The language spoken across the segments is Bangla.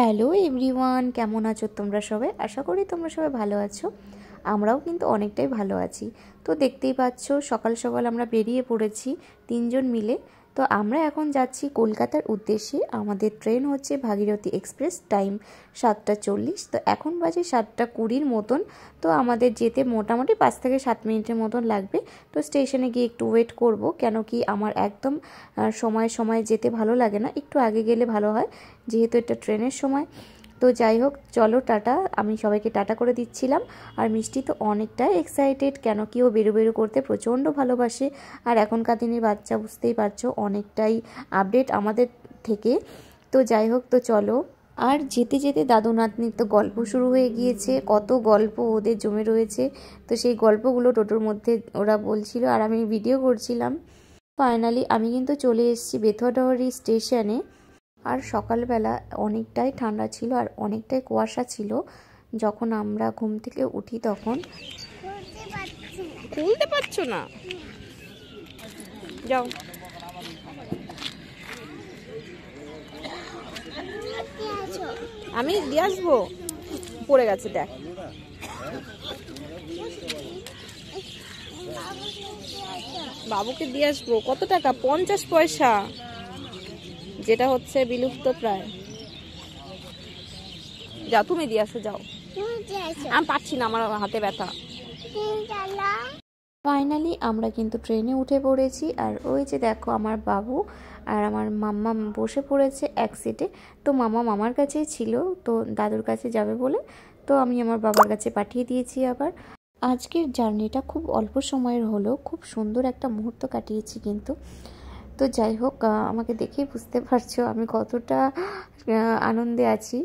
হ্যালো এভরিওয়ান, কেমন আছো তোমরা সবাই? আশা করি তোমরা সবাই ভালো আছো। আমরাও কিন্তু অনেকটাই ভালো আছি। তো দেখতেই পাচ্ছ সকাল সকাল আমরা বেরিয়ে পড়েছি তিনজন মিলে। তো আমরা এখন যাচ্ছি কলকাতার উদ্দেশ্যে। আমাদের ট্রেন হচ্ছে ভাগীরথী এক্সপ্রেস, টাইম 7:40। তো এখন বাজে 7:20 মতন। তো আমাদের যেতে মোটামুটি 5 থেকে 7 মিনিটের মতন লাগবে। তো স্টেশনে গিয়ে একটু ওয়েট করব, কেন কি আমার একদম সময় যেতে ভালো লাগে না, একটু আগে গেলে ভালো হয় যেহেতু এটা ট্রেনের সময়। তো যাই হোক, চলো টাটা। আমি সবাইকে টাটা করে দিচ্ছিলাম। আর মিষ্টি তো অনেকটাই এক্সাইটেড, কেন কি ও বেরু বেরু করতে প্রচণ্ড ভালোবাসে। আর এখনকার দিনের বাচ্চা বুঝতেই পারছো, অনেকটাই আপডেট আমাদের থেকে। তো যাই হোক, তো চলো। আর যেতে যেতে দাদু নাতনির তো গল্প শুরু হয়ে গিয়েছে, কত গল্প ওদের জমে রয়েছে। তো সেই গল্পগুলো টোটোর মধ্যে ওরা বলছিল আর আমি ভিডিও করছিলাম। ফাইনালি আমি কিন্তু চলে এসেছি বেথুয়াডহরি স্টেশনে। আর সকালবেলা অনেকটাই ঠান্ডা ছিল আর অনেকটাই কুয়াশা ছিল। যখন আমরা ঘুম থেকে উঠি তখন খুলতে পারছো না, যাও। আমি দিয়ে আসবো, পড়ে গেছে দেখ। বাবুকে দিয়ে আসবো। কত টাকা? 50 পয়সা, যেটা হচ্ছে বিলুপ্ত প্রায়। যাও, তুমি দিয়ে আসো, যাও। আমি পারছি না, আমার হাতে ব্যথা। ফাইনালি আমরা কিন্তু ট্রেনে উঠে পড়েছি। আর ওই যে দেখো আমার বাবু আর আমার মাম্মা বসে পড়েছে এক সিটে। তো মামা মামার কাছেই ছিল, তো দাদুর কাছে যাবে বলে তো আমি আমার বাবার কাছে পাঠিয়ে দিয়েছি। আবার আজকের জার্নিটা খুব অল্প সময়ের হলো, খুব সুন্দর একটা মুহূর্ত কাটিয়েছি কিন্তু। তো যাই হোক, আমাকে দেখেই বুঝতে পারছো আমি কতটা আনন্দে আছি।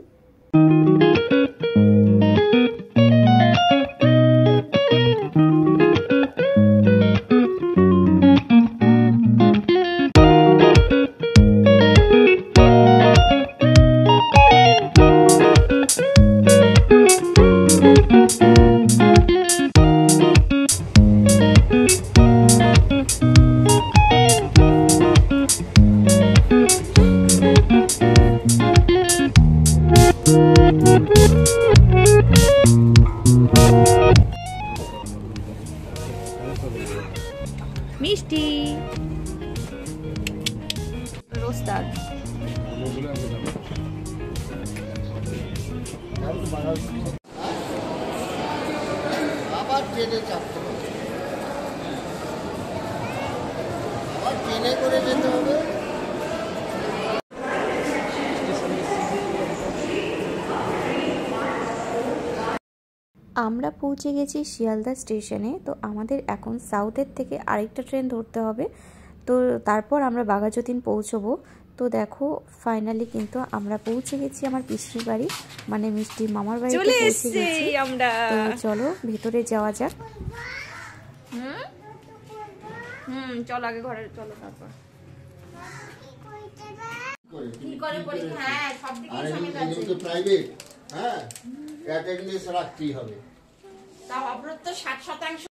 মিষ্টি রোস্টার। আবার ট্রেনে চাপতে হবে, আবার ট্রেনে করে যেতে হবে। আমরা পৌঁছে গেছি শিয়ালদা স্টেশনে। তো আমাদের এখন সাউথের থেকে আরেকটা ট্রেন ধরতে হবে। তো তারপর আমরা বাঘাযতীন পৌঁছবো। তো দেখো ফাইনালি কিন্তু আমরা পৌঁছে গেছি আমার পিসির বাড়ি, মানে মিষ্টির মামার বাড়িতে পৌঁছে গেছি আমরা। তো চলো ভেতরে যাওয়া যাক। চলো আগে ঘরে চলো, তারপর প্রাইভেট, হ্যাঁ, অ্যাটেন্ডেন্স রাখতেই হবে। তাও অবরোধ তো 60%।